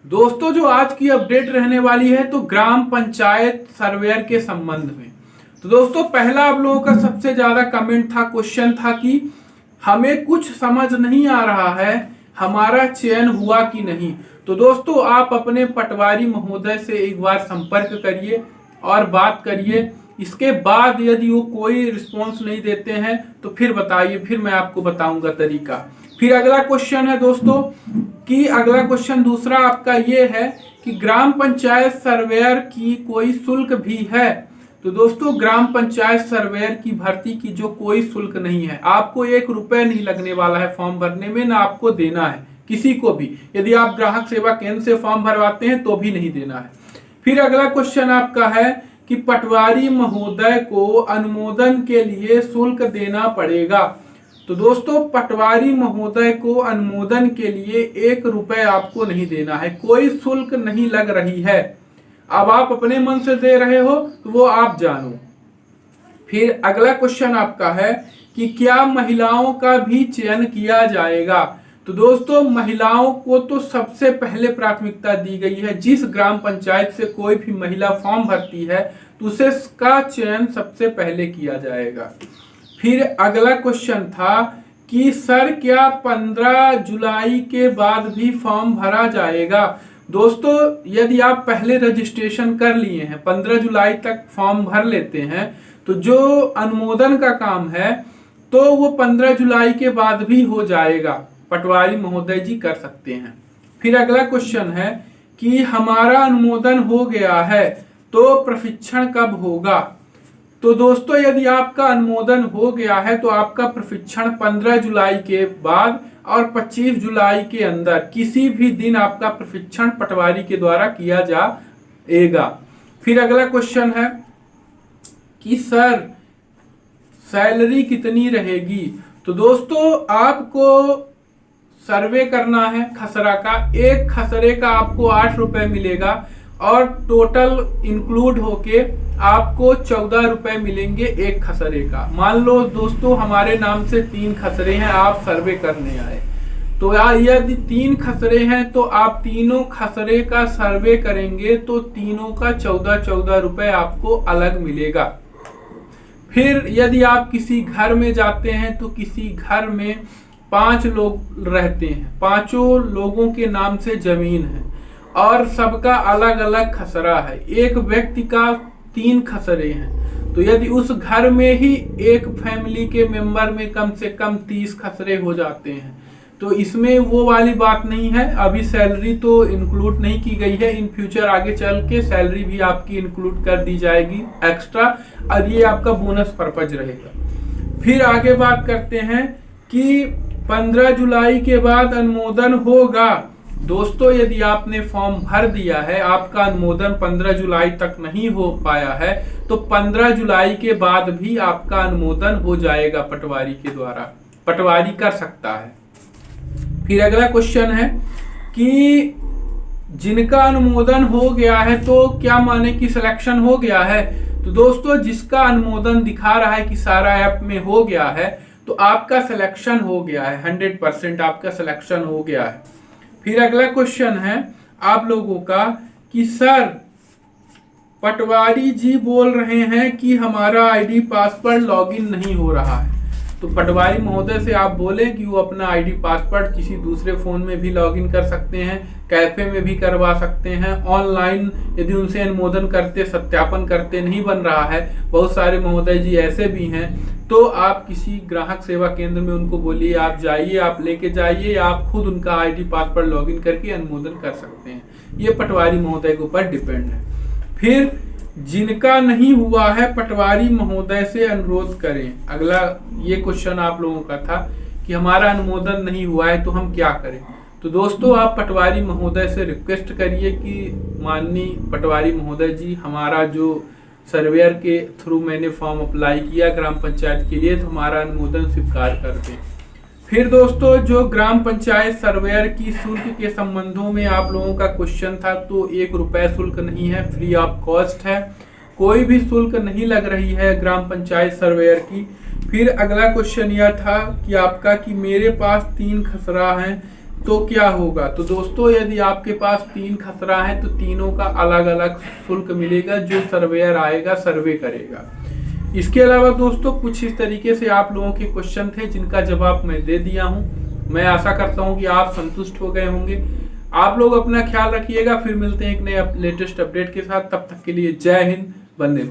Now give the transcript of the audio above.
दोस्तों जो आज की अपडेट रहने वाली है तो ग्राम पंचायत सर्वेयर के संबंध में। तो दोस्तों पहला आप लोगों का सबसे ज्यादा कमेंट था, क्वेश्चन था कि हमें कुछ समझ नहीं आ रहा है, हमारा चयन हुआ कि नहीं। तो दोस्तों आप अपने पटवारी महोदय से एक बार संपर्क करिए और बात करिए। इसके बाद यदि वो कोई रिस्पॉन्स नहीं देते हैं तो फिर बताइए, फिर मैं आपको बताऊंगा तरीका। फिर अगला क्वेश्चन है दोस्तों कि अगला क्वेश्चन दूसरा आपका ये है कि ग्राम पंचायत सर्वेयर की कोई शुल्क भी है। तो दोस्तों ग्राम पंचायत सर्वेयर की भर्ती की जो कोई शुल्क नहीं है, आपको 1 रुपए नहीं लगने वाला है फॉर्म भरने में, ना आपको देना है किसी को भी। यदि आप ग्राहक सेवा केंद्र से फॉर्म भरवाते हैं तो भी नहीं देना है। फिर अगला क्वेश्चन आपका है कि पटवारी महोदय को अनुमोदन के लिए शुल्क देना पड़ेगा। तो दोस्तों पटवारी महोदय को अनुमोदन के लिए 1 रुपए आपको नहीं देना है, कोई शुल्क नहीं लग रही है। अब आप अपने मन से दे रहे हो तो वो आप जानो। फिर अगला क्वेश्चन आपका है कि क्या महिलाओं का भी चयन किया जाएगा। तो दोस्तों महिलाओं को तो सबसे पहले प्राथमिकता दी गई है। जिस ग्राम पंचायत से कोई भी महिला फॉर्म भरती है तो उसे का चयन सबसे पहले किया जाएगा। फिर अगला क्वेश्चन था कि सर क्या 15 जुलाई के बाद भी फॉर्म भरा जाएगा। दोस्तों यदि आप पहले रजिस्ट्रेशन कर लिए हैं, 15 जुलाई तक फॉर्म भर लेते हैं, तो जो अनुमोदन का काम है तो वो 15 जुलाई के बाद भी हो जाएगा, पटवारी महोदय जी कर सकते हैं। फिर अगला क्वेश्चन है कि हमारा अनुमोदन हो गया है तो प्रशिक्षण कब होगा। तो दोस्तों यदि आपका अनुमोदन हो गया है तो आपका प्रशिक्षण 15 जुलाई के बाद और 25 जुलाई के अंदर किसी भी दिन आपका प्रशिक्षण पटवारी के द्वारा किया जाएगा। फिर अगला क्वेश्चन है कि सर सैलरी कितनी रहेगी। तो दोस्तों आपको सर्वे करना है खसरा का, एक खसरे का आपको 8 रुपए मिलेगा और टोटल इंक्लूड होके आपको 14 रुपए मिलेंगे एक खसरे का। मान लो दोस्तों हमारे नाम से 3 खसरे हैं, आप सर्वे करने आए, तो यदि 3 खसरे हैं तो आप तीनों खसरे का सर्वे करेंगे तो तीनों का 14-14 रुपए आपको अलग मिलेगा। फिर यदि आप किसी घर में जाते हैं तो किसी घर में 5 लोग रहते हैं, 5 लोगों के नाम से जमीन है और सबका अलग अलग खसरा है। एक व्यक्ति का 3 खसरे हैं, तो यदि उस घर में ही एक फैमिली के मेंबर में कम से कम 30 खसरे हो जाते हैं, तो इसमें वो वाली बात नहीं है। अभी सैलरी तो इंक्लूड नहीं की गई है, इन फ्यूचर आगे चल के सैलरी भी आपकी इंक्लूड कर दी जाएगी एक्स्ट्रा, और ये आपका बोनस पर्पज रहेगा। फिर आगे बात करते हैं कि 15 जुलाई के बाद अनुमोदन होगा। दोस्तों यदि आपने फॉर्म भर दिया है, आपका अनुमोदन 15 जुलाई तक नहीं हो पाया है, तो 15 जुलाई के बाद भी आपका अनुमोदन हो जाएगा पटवारी के द्वारा, पटवारी कर सकता है। फिर अगला क्वेश्चन है कि जिनका अनुमोदन हो गया है तो क्या माने कि सिलेक्शन हो गया है। तो दोस्तों जिसका अनुमोदन दिखा रहा है कि सारा ऐप में हो गया है तो आपका सिलेक्शन हो गया है, 100% आपका सिलेक्शन हो गया है। फिर अगला क्वेश्चन है आप लोगों का कि सर पटवारी जी बोल रहे हैं कि हमारा आईडी पासवर्ड लॉगिन नहीं हो रहा है। तो पटवारी महोदय से आप बोले कि वो अपना आईडी पासवर्ड किसी दूसरे फोन में भी लॉगिन कर सकते हैं, कैफे में भी करवा सकते हैं, ऑनलाइन यदि उनसे अनुमोदन करते सत्यापन करते नहीं बन रहा है, बहुत सारे महोदय जी ऐसे भी हैं, तो आप किसी ग्राहक सेवा केंद्र में उनको बोलिए, आप जाइए, आप लेके जाइए, आप खुद उनका आईडी पासवर्ड लॉगिन करके अनुमोदन कर सकते हैं। ये पटवारी महोदय के ऊपर डिपेंड है। फिर जिनका नहीं हुआ है पटवारी महोदय से अनुरोध करें। अगला ये क्वेश्चन आप लोगों का था कि हमारा अनुमोदन नहीं हुआ है तो हम क्या करें। तो दोस्तों आप पटवारी महोदय से रिक्वेस्ट करिए कि माननीय पटवारी महोदय जी, हमारा जो सर्वेयर के थ्रू मैंने फॉर्म अप्लाई किया ग्राम पंचायत के लिए, तो हमारा अनुमोदन स्वीकार कर दें। फिर दोस्तों जो ग्राम पंचायत सर्वेयर की शुल्क के संबंधों में आप लोगों का क्वेश्चन था, तो 1 रुपए शुल्क नहीं है, फ्री ऑफ कॉस्ट है, कोई भी शुल्क नहीं लग रही है ग्राम पंचायत सर्वेयर की। फिर अगला क्वेश्चन यह था कि आपका कि मेरे पास 3 खसरा हैं, तो क्या होगा। तो दोस्तों यदि आपके पास 3 खसरा है तो तीनों का अलग अलग शुल्क मिलेगा जो सर्वेयर आएगा सर्वे करेगा। इसके अलावा दोस्तों कुछ इस तरीके से आप लोगों के क्वेश्चन थे जिनका जवाब मैं दे दिया हूं। मैं आशा करता हूं कि आप संतुष्ट हो गए होंगे। आप लोग अपना ख्याल रखिएगा, फिर मिलते हैं एक नए लेटेस्ट अपडेट के साथ। तब तक के लिए जय हिंद, वंदे मातरम।